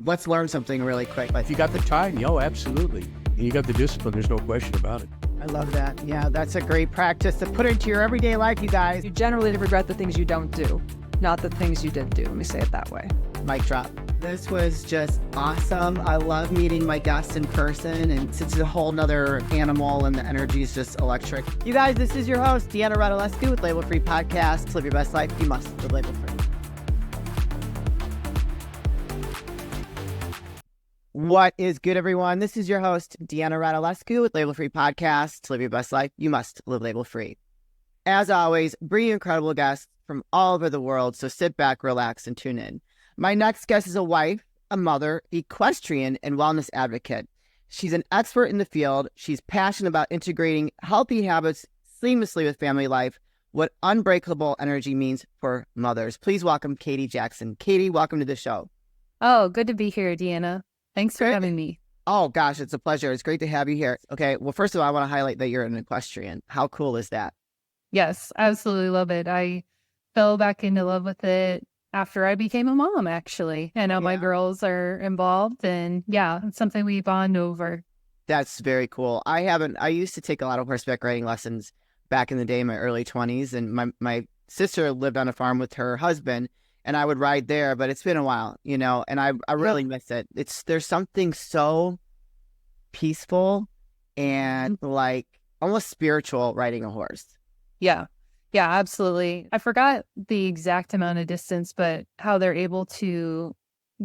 Let's learn something really quick. If you got the time, absolutely. And you got the discipline, there's no question about it. I love that. Yeah, that's a great practice to put into your everyday life, you guys. You generally regret the things you don't do, not the things you did do. Let me say it that way. Mic drop. This was just awesome. I love meeting my guests in person, and it's a whole nother animal, and the energy is just electric. You guys, this is your host, Deanna Radulescu with Label Free Podcast. To live your best life, you must live label free. What is good, everyone? This is your host, Deanna Radulescu with Label Free Podcast. To live your best life, you must live label free. As always, bring you incredible guests from all over the world, so sit back, relax, and tune in. My next guest is a wife, a mother, equestrian, and wellness advocate. She's an expert in the field. She's passionate about integrating healthy habits seamlessly with family life, what unbreakable energy means for mothers. Please welcome Katie Jackson. Katie, welcome to the show. Oh, good to be here, Deanna. Thanks for having me. Oh, gosh, it's a pleasure. It's great to have you here. Okay, well, first of all, I want to highlight that you're an equestrian. How cool is that? Yes, absolutely love it. I fell back into love with it after I became a mom, actually. And now my girls are involved, and it's something we bond over. That's very cool. I used to take a lot of horseback riding lessons back in the day, in my early 20s, and my sister lived on a farm with her husband, and I would ride there, but it's been a while, and I really miss it. There's something so peaceful and like almost spiritual riding a horse. Yeah, absolutely. I forgot the exact amount of distance, but how they're able to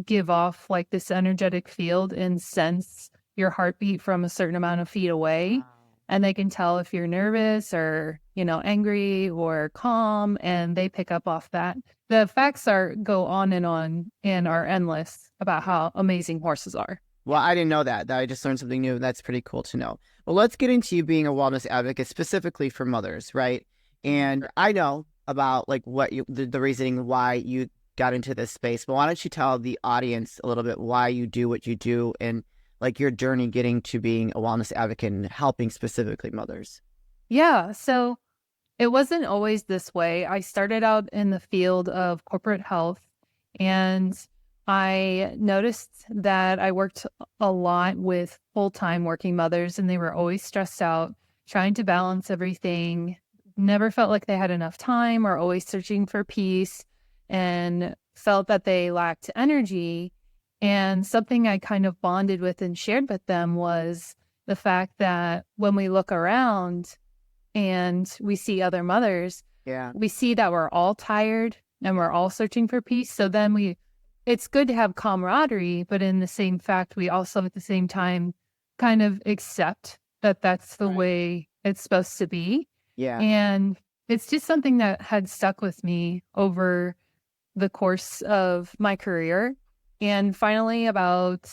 give off like this energetic field and sense your heartbeat from a certain amount of feet away. Wow. And they can tell if you're nervous or, angry or calm, and they pick up off that. The facts go on and are endless about how amazing horses are. Well, I didn't know that. I just learned something new. That's pretty cool to know. Well, let's get into you being a wellness advocate specifically for mothers, right? And I know about like the reasoning why you got into this space, but why don't you tell the audience a little bit why you do what you do and like your journey getting to being a wellness advocate and helping specifically mothers? Yeah, so it wasn't always this way. I started out in the field of corporate health, and I noticed that I worked a lot with full-time working mothers, and they were always stressed out, trying to balance everything, never felt like they had enough time, or always searching for peace, and felt that they lacked energy. And something I kind of bonded with and shared with them was the fact that when we look around and we see other mothers, we see that we're all tired and we're all searching for peace. So then it's good to have camaraderie, but in the same fact, we also at the same time kind of accept that that's the way it's supposed to be. Yeah. And it's just something that had stuck with me over the course of my career. And finally, about,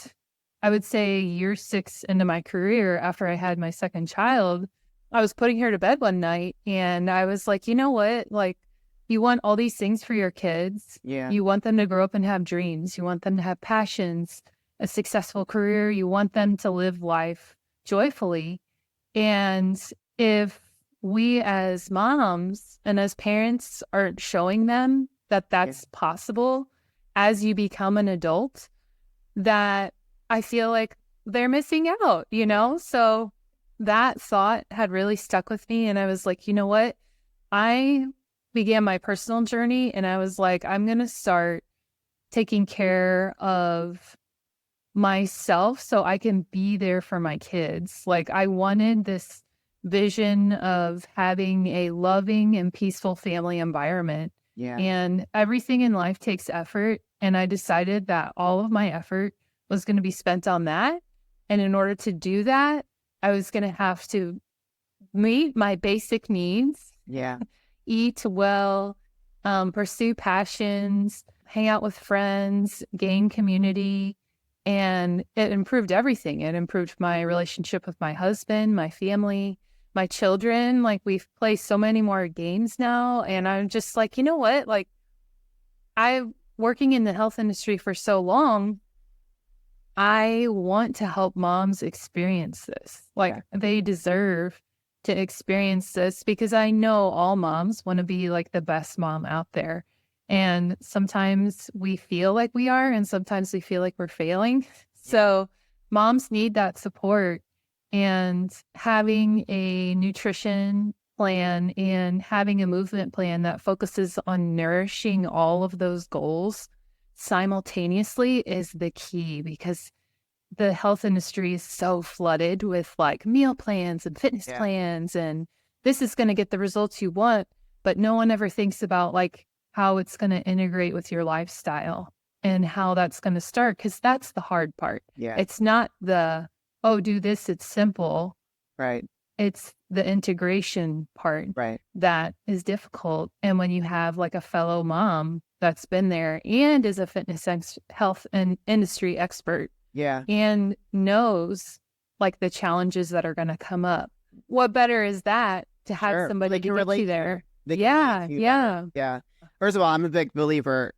I would say, year 6 into my career, after I had my second child, I was putting her to bed one night, and I was like, you know what? Like, you want all these things for your kids. Yeah. You want them to grow up and have dreams. You want them to have passions, a successful career. You want them to live life joyfully. And if we as moms and as parents aren't showing them that that's possible as you become an adult, that I feel like they're missing out, So that thought had really stuck with me. And I was like, you know what? I began my personal journey, and I was like, I'm going to start taking care of myself so I can be there for my kids. Like, I wanted this vision of having a loving and peaceful family environment. Yeah. And everything in life takes effort. And I decided that all of my effort was going to be spent on that. And in order to do that, I was going to have to meet my basic needs. Yeah. Eat well, pursue passions, hang out with friends, gain community. And it improved everything. It improved my relationship with my husband, my family, my children. Like, we play so many more games now. And I'm just like, you know what? Like, I'm working in the health industry for so long. I want to help moms experience this. Like, they deserve to experience this, because I know all moms want to be like the best mom out there. And sometimes we feel like we are, and sometimes we feel like we're failing. So moms need that support, and having a nutrition plan and having a movement plan that focuses on nourishing all of those goals simultaneously is the key, because the health industry is so flooded with like meal plans and fitness plans, and this is going to get the results you want, but no one ever thinks about like how it's going to integrate with your lifestyle and how that's going to start, because that's the hard part. It's not the, oh, do this, it's simple. Right. It's the integration part that is difficult. And when you have like a fellow mom that's been there and is a fitness health and industry expert and knows like the challenges that are going to come up, what better is that to have somebody to get you there? Yeah. First of all, I'm a big believer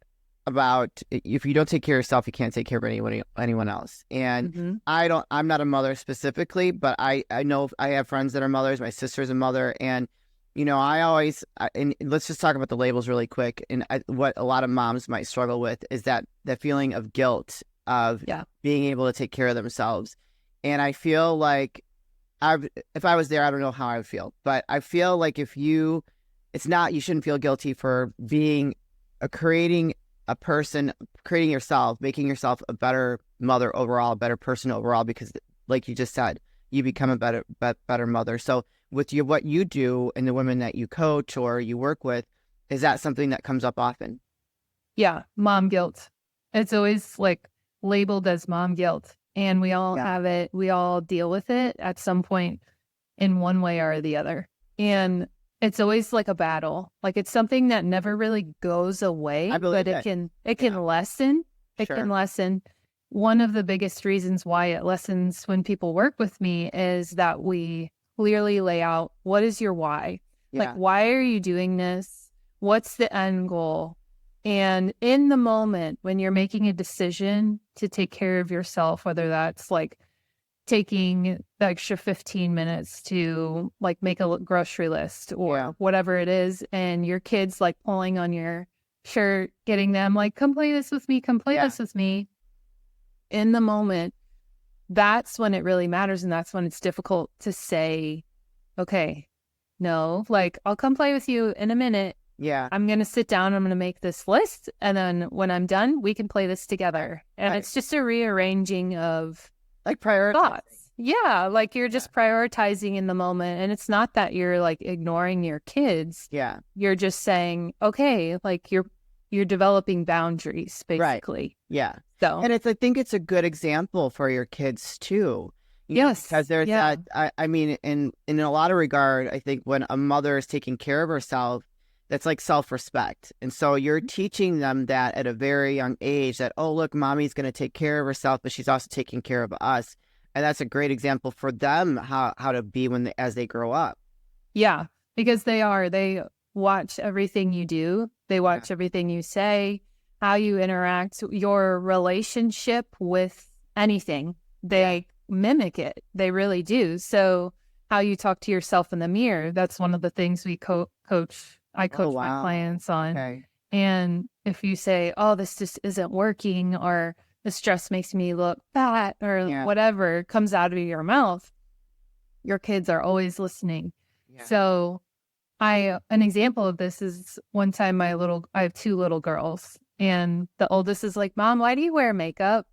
about if you don't take care of yourself, you can't take care of anyone else. And I'm not a mother specifically, but I know I have friends that are mothers. My sister's a mother, and and let's just talk about the labels really quick. And what a lot of moms might struggle with is that feeling of guilt of being able to take care of themselves. And I feel like if I was there, I don't know how I would feel, but I feel like you shouldn't feel guilty for creating yourself, making yourself a better mother overall, a better person overall, because like you just said, you become a better mother. So with what you do and the women that you coach or you work with, is that something that comes up often? Yeah. Mom guilt. It's always like labeled as mom guilt, and we all have it. We all deal with it at some point in one way or the other. And it's always like a battle. Like it's something that never really goes away, but it can lessen. It can lessen. One of the biggest reasons why it lessens when people work with me is that we clearly lay out, what is your why? Like, why are you doing this? What's the end goal? And in the moment when you're making a decision to take care of yourself, whether that's like taking the extra 15 minutes to like make a grocery list or whatever it is, and your kids like pulling on your shirt, getting them like, come play this with me, this with me. In the moment, that's when it really matters. And that's when it's difficult to say, okay, no, like I'll come play with you in a minute. I'm going to sit down, I'm going to make this list. And then when I'm done, we can play this together. And it's just a rearranging of like priority thoughts. Like you're just prioritizing in the moment. And it's not that you're like ignoring your kids. You're just saying, okay, like you're developing boundaries basically. So, and I think it's a good example for your kids too. Because there's that, I mean, in a lot of regard, I think when a mother is taking care of herself, that's like self-respect. And so you're teaching them that at a very young age that, oh, look, mommy's going to take care of herself, but she's also taking care of us. And that's a great example for them how to be as they grow up. Yeah, because they watch everything you do. They watch everything you say, how you interact, your relationship with anything. They mimic it. They really do. So how you talk to yourself in the mirror, that's one of the things we coach. I coach my clients on. And if you say, oh, this just isn't working, or the stress makes me look fat, or whatever comes out of your mouth, your kids are always listening. So an example of this is one time I have 2 little girls, and the oldest is like, Mom, why do you wear makeup?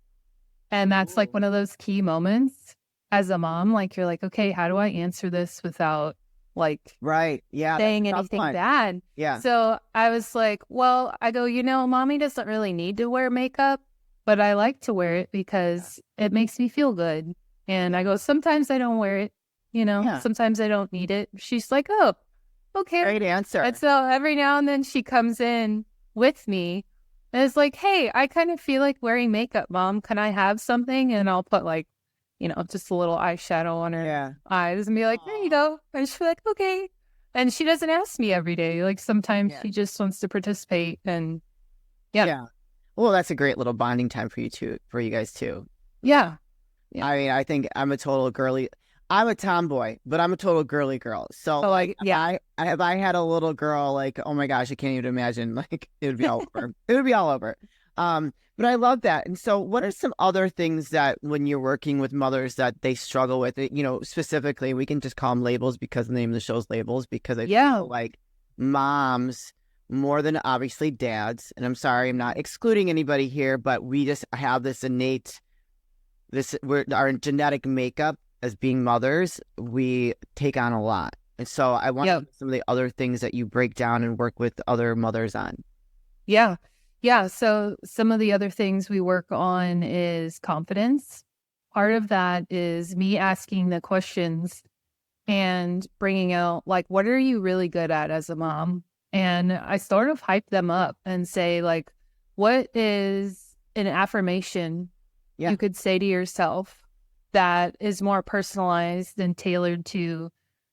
And that's like one of those key moments as a mom. Like you're like, okay, how do I answer this without like saying anything bad? So I was like, well, I go, mommy doesn't really need to wear makeup, but I like to wear it because it makes me feel good. And I go, sometimes I don't wear it, sometimes I don't need it. She's like, oh, okay. Great answer. And so every now and then she comes in with me and is like, hey, I kind of feel like wearing makeup, Mom. Can I have something? And I'll put like, just a little eyeshadow on her eyes and be like, there you go. And she'll be like, okay. And she doesn't ask me every day. Like sometimes she just wants to participate. And well, that's a great little bonding time for you guys too. Yeah. I mean, I think I'm a total girly. I'm a tomboy, but I'm a total girly girl. So So like, like, yeah, if I had a little girl, like, oh my gosh, I can't even imagine. Like, it would be all over. It would be all over. But I love that. And so, what are some other things that when you're working with mothers that they struggle with? You know, specifically, we can just call them labels because the name of the show's labels. Because I yeah, feel like moms more than obviously dads. And I'm sorry, I'm not excluding anybody here, but we just have this innate our genetic makeup as being mothers, we take on a lot. And so I want yeah, some of the other things that you break down and work with other mothers on. yeah, yeah. So some of the other things we work on is confidence. Part of that is me asking the questions and bringing out, like, what are you really good at as a mom? And I sort of hype them up and say, like, what is an affirmation Yeah. you could say to yourself that is more personalized and tailored to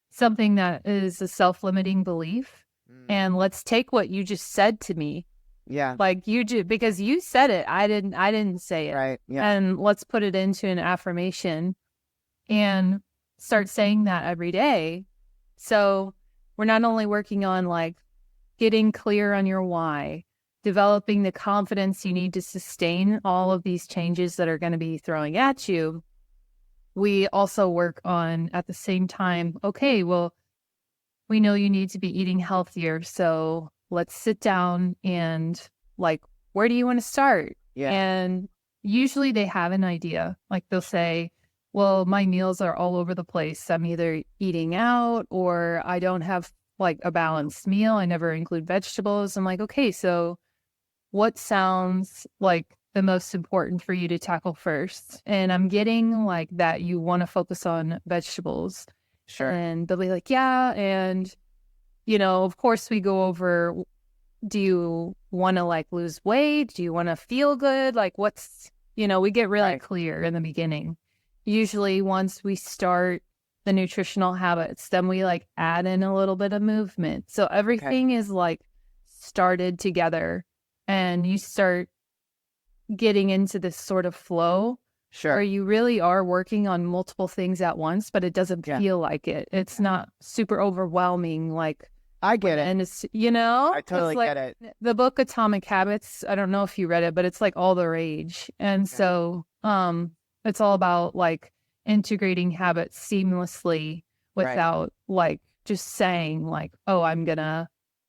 something that is a self-limiting belief? And let's take what you just said to me, Yeah. like you do, because you said it. I didn't say it. Right. Yeah. And let's put it into an affirmation and start saying that every day. So we're not only working on like getting clear on your why, developing the confidence you need to sustain all of these changes that are going to be throwing at you. We also work on at the same time, okay, well, we know you need to be eating healthier. So let's sit down and like, where do you want to start? Yeah. And usually they have an idea. Like they'll say, well, my meals are all over the place. I'm either eating out or I don't have like a balanced meal. I never include vegetables. I'm like, okay, so what sounds like the most important for you to tackle first? And I'm getting like that you want to focus on vegetables. Sure. And they'll be like, yeah. And, of course we go over, do you want to like lose weight? Do you want to feel good? Like we get really Right. clear in the beginning. Usually once we start the nutritional habits, then we like add in a little bit of movement. So everything is like started together and you start getting into this sort of flow Sure. where you really are working on multiple things at once, but it doesn't Yeah. feel like it. It's not super overwhelming. Like, I get it. and it's, I totally it's like get it. the book Atomic Habits. I don't know if you read it, but it's like all the rage. And so, it's all about like integrating habits seamlessly without like just saying like, oh, I'm going to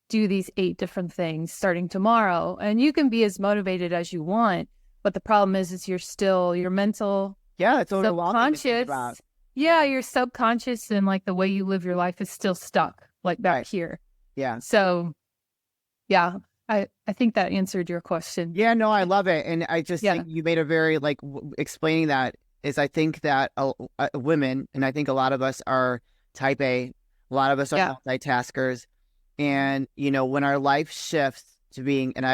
do these 8 different things starting tomorrow. And you can be as motivated as you want. But the problem is your mental, Yeah. It's overwhelming to think about. subconscious. Yeah, your subconscious and like the way you live your life is still stuck like back Right. here. Yeah. So, yeah, I think that answered your question. Yeah, no, I love it. And I just think you made a very, like, explaining that is I think that women, and I think a lot of us are type A, a lot of us are multitaskers. And, when our life shifts to being, and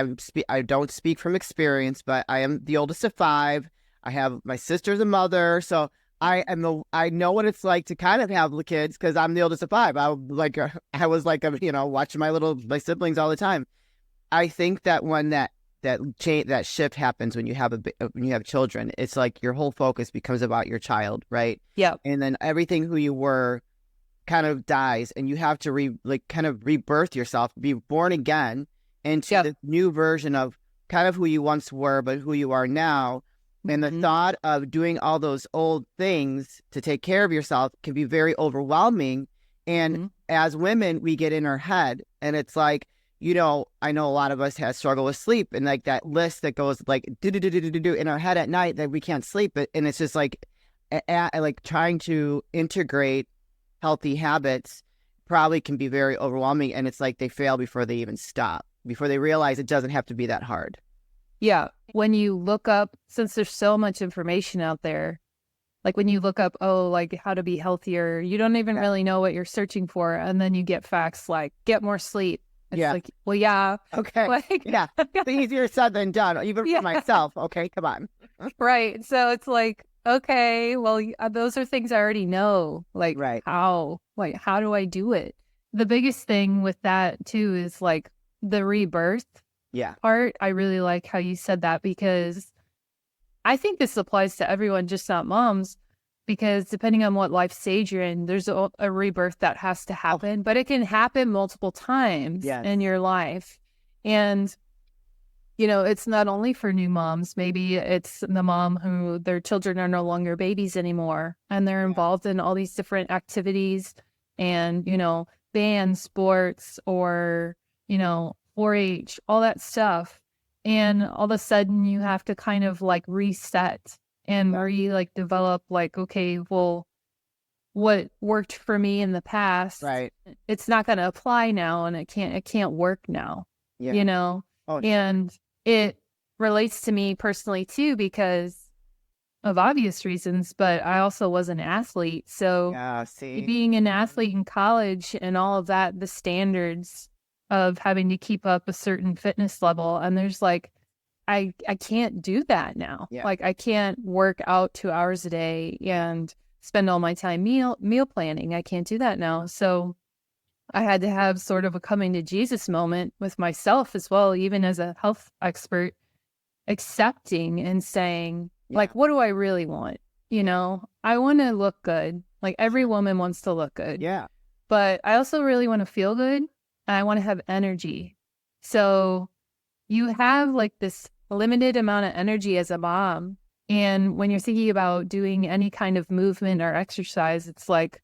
I don't speak from experience, but I am the oldest of 5. I have my sister's a mother. So I know what it's like to kind of have the kids because I'm the oldest of 5. I was like, watching my siblings all the time. I think that when that shift happens when you have children, it's like your whole focus becomes about your child, right? Yeah. And then everything who you were kind of dies, and you have to kind of rebirth yourself, be born again into the new version of kind of who you once were, but who you are now. And the thought of doing all those old things to take care of yourself can be very overwhelming. And as women, we get in our head, and it's like, I know a lot of us have struggle with sleep, and like that list that goes like do in our head at night that we can't sleep. And it's just like, like trying to integrate healthy habits probably can be very overwhelming. And it's like they fail before they even stop, before they realize it doesn't have to be that hard. Yeah. When you look up, since there's so much information out there, like when you look up, like how to be healthier, you don't even really know what you're searching for. And then you get facts like get more sleep. It's like, well, yeah. Okay. Like, yeah. It's easier said than done, even for myself. Okay. Come on. Right. So it's like, okay, well, those are things I already know. Like how do I do it? The biggest thing with that too is like the rebirth part. I really like how you said that because I think this applies to everyone, just not moms, because depending on what life stage you're in, there's a rebirth that has to happen, but it can happen multiple times in your life. And, you know, it's not only for new moms. Maybe it's the mom who their children are no longer babies anymore, and they're involved in all these different activities and, you know, band, sports, or, you know, 4-H, all that stuff. And all of a sudden you have to kind of like reset and like develop like, okay, well, what worked for me in the past, it's not going to apply now, and it can't work now, you know? And it relates to me personally too, because of obvious reasons, but I also was an athlete. So being an athlete in college and all of that, the standards of having to keep up a certain fitness level, and there's like, I can't do that now. Like I can't work out 2 hours a day and spend all my time meal planning. I can't do that now. So I had to have sort of a coming to Jesus moment with myself as well, even as a health expert, accepting and saying, like, what do I really want? You know, I want to look good. Like every woman wants to look good. But I also really want to feel good. And I want to have energy. So you have like this limited amount of energy as a mom. And when you're thinking about doing any kind of movement or exercise, it's like,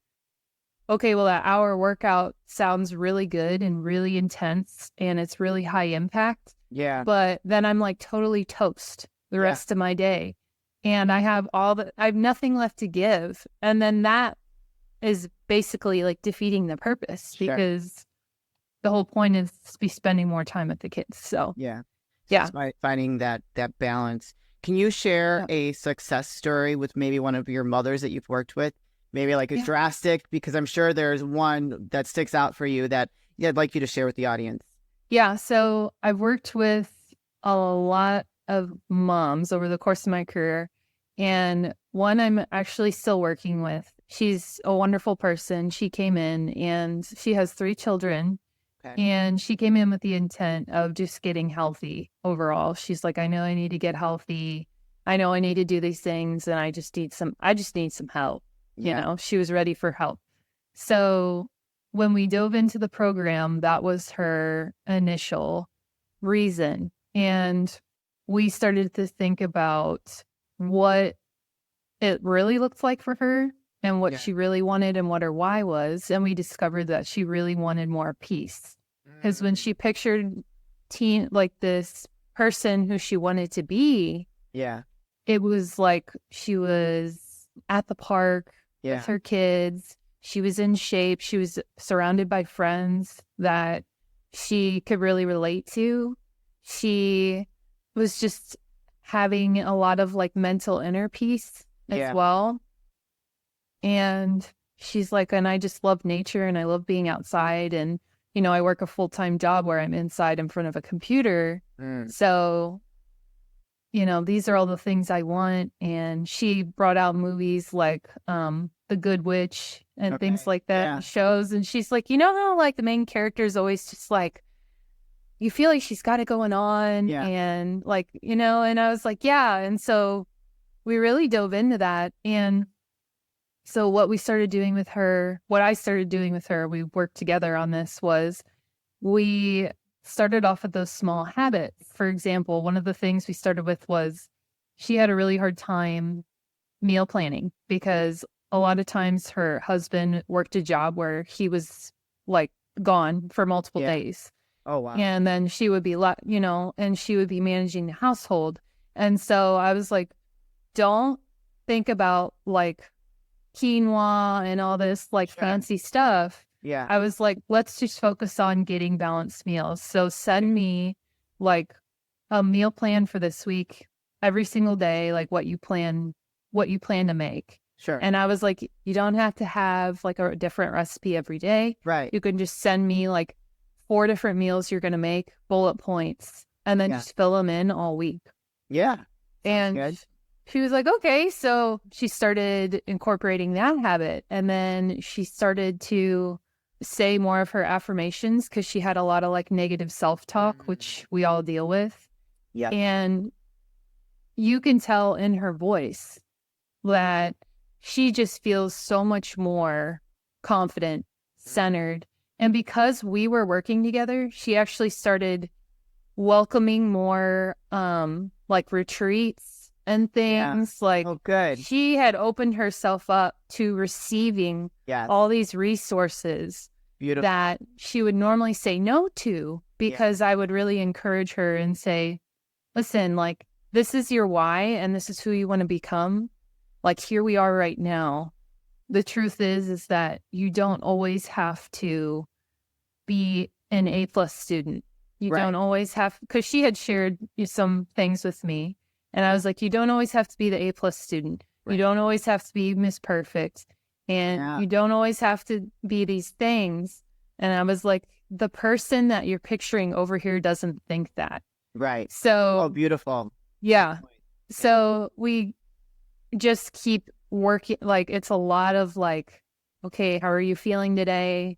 okay, well, that hour workout sounds really good and really intense, and it's really high impact. But then I'm like totally toast the rest of my day. And I have nothing left to give. And then that is basically like defeating the purpose, because the whole point is to be spending more time with the kids. So it's finding that balance. Can you share a success story with maybe one of your mothers that you've worked with? Maybe like a drastic, because I'm sure there's one that sticks out for you that I'd like you to share with the audience. So I've worked with a lot of moms over the course of my career, and one I'm actually still working with. She's a wonderful person. She came in and she has 3 children. And she came in with the intent of just getting healthy overall. She's like, I know I need to get healthy. I know I need to do these things, and I just need some help. You know, she was ready for help. So when we dove into the program, that was her initial reason. And we started to think about what it really looked like for her and what she really wanted and what her why was. And we discovered that she really wanted more peace. Because when she pictured like this person who she wanted to be, it was like she was at the park with her kids. She was in shape. She was surrounded by friends that she could really relate to. She was just having a lot of like mental inner peace as well. And she's like, and I just love nature and I love being outside. And, you know, I work a full-time job where I'm inside in front of a computer. So, you know, these are all the things I want. And she brought out movies like The Good Witch and things like that, shows. And she's like, you know how like the main character is always just like, you feel like she's got it going on and like, you know, and I was like, and so we really dove into that. And so what I started doing with her, we worked together on this, was we started off with those small habits. For example, one of the things we started with was she had a really hard time meal planning, because a lot of times her husband worked a job where he was like gone for multiple days. Oh, wow. And then she would be, you know, and she would be managing the household. And so I was like, don't think about like quinoa and all this like fancy stuff. I was like, let's just focus on getting balanced meals. So send me like a meal plan for this week every single day, like what you plan to make. And I was like, you don't have to have like a different recipe every day. You can just send me like 4 different meals you're going to make, bullet points, and then just fill them in all week. And good. She was like, okay. So she started incorporating that habit. And then she started to say more of her affirmations, because she had a lot of like negative self-talk, which we all deal with. And you can tell in her voice that she just feels so much more confident, centered. And because we were working together, she actually started welcoming more like retreats and things. Like, Oh, good. she had opened herself up to receiving all these resources Beautiful. that she would normally say no to, because I would really encourage her and say, listen, like, this is your why and this is who you want to become. Like, here we are right now. The truth is that you don't always have to be an A+ student. You don't always have, because she had shared some things with me, and I was like, you don't always have to be the A+ student. You don't always have to be Miss Perfect, and you don't always have to be these things. And I was like, the person that you're picturing over here doesn't think that. Right. So, oh, beautiful. Yeah. So we just keep working. Like, it's a lot of like, okay, how are you feeling today?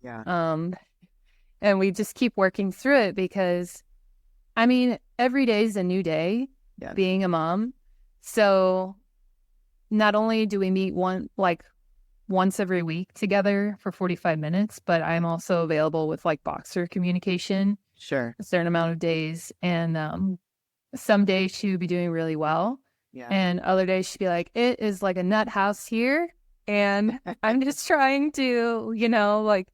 And we just keep working through it, because I mean, every day is a new day being a mom. So not only do we meet once every week together for 45 minutes, but I'm also available with like Boxer communication. Sure. A certain amount of days. And some days she would be doing really well. And other days she'd be like, it is like a nut house here. And I'm just trying to, like,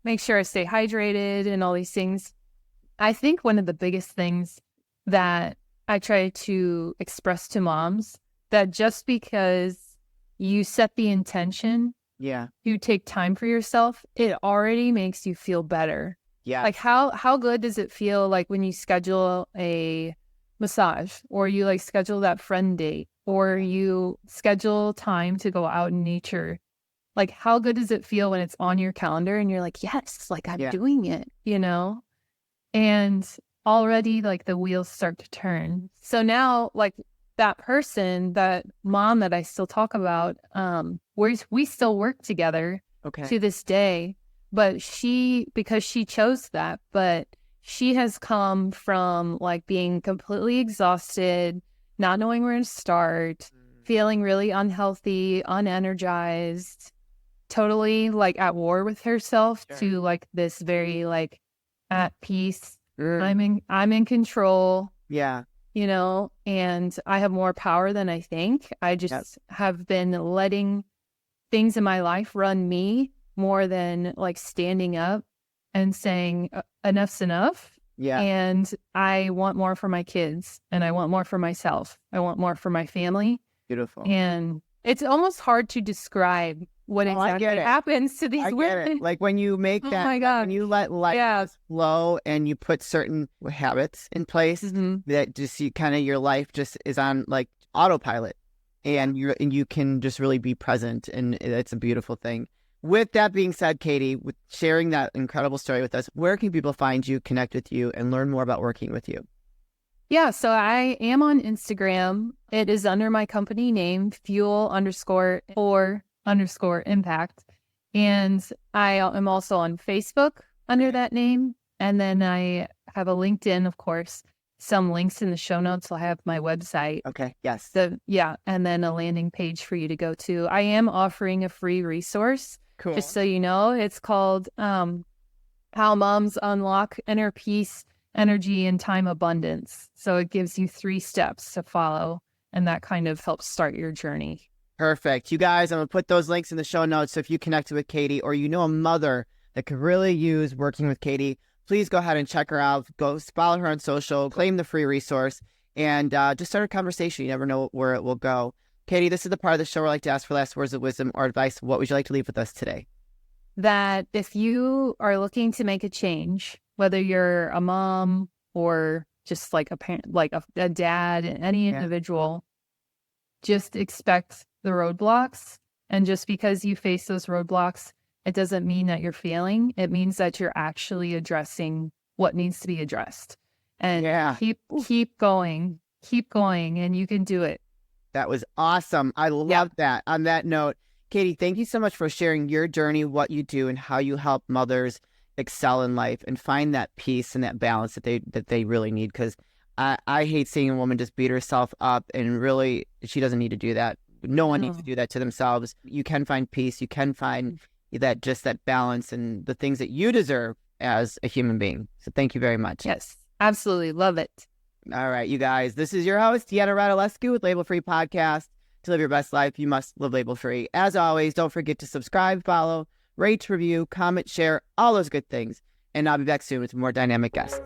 make sure I stay hydrated and all these things. I think one of the biggest things that I try to express to moms, that just because you set the intention, you take time for yourself, it already makes you feel better. Like, how good does it feel, like, when you schedule a massage, or you like schedule that friend date, or you schedule time to go out in nature? Like, how good does it feel when it's on your calendar and you're like, yes, like, I'm doing it, And already, like, the wheels start to turn. So now, like, that person, that mom that I still talk about, we still work together to this day. But because she chose that, but she has come from like being completely exhausted, not knowing where to start, feeling really unhealthy, unenergized, totally like at war with herself, to like this very like at peace. I'm in control. And I have more power than I think. I just have been letting things in my life run me more than like standing up and saying enough's enough. And I want more for my kids, and I want more for myself. I want more for my family. Beautiful. And it's almost hard to describe what exactly happens to these women. Like, when you make that, my God. when you let life flow and you put certain habits in place, that just your life just is on like autopilot, and you can just really be present, and it's a beautiful thing. With that being said, Katie, with sharing that incredible story with us, where can people find you, connect with you, and learn more about working with you? Yeah, so I am on Instagram. It is under my company name, fuel_for_impact. And I am also on Facebook under that name. And then I have a LinkedIn, of course, some links in the show notes. I'll have my website. Okay, yes. And then a landing page for you to go to. I am offering a free resource. Cool. Just so you know, it's called How Moms Unlock Inner Peace, Energy, and Time Abundance. So it gives you 3 steps to follow, and that kind of helps start your journey. Perfect. You guys, I'm going to put those links in the show notes. So if you connected with Katie, or you know a mother that could really use working with Katie, please go ahead and check her out. Go follow her on social, claim the free resource, and just start a conversation. You never know where it will go. Katie, this is the part of the show where I like to ask for last words of wisdom or advice. What would you like to leave with us today? That if you are looking to make a change, whether you're a mom or just like a parent, like a dad, any individual, just expect the roadblocks. And just because you face those roadblocks, it doesn't mean that you're failing. It means that you're actually addressing what needs to be addressed. And keep going, and you can do it. That was awesome. I love that. On that note, Katie, thank you so much for sharing your journey, what you do, and how you help mothers excel in life and find that peace and that balance that they really need. Because I hate seeing a woman just beat herself up, and really, she doesn't need to do that. No one needs to Oh. do that to themselves. You can find peace. You can find that balance and the things that you deserve as a human being. So thank you very much. Yes, absolutely. Love it. All right, you guys. This is your host, Deanna Radulescu with Label Free Podcast. To live your best life, you must live label free. As always, don't forget to subscribe, follow, rate, review, comment, share, all those good things. And I'll be back soon with more dynamic guests.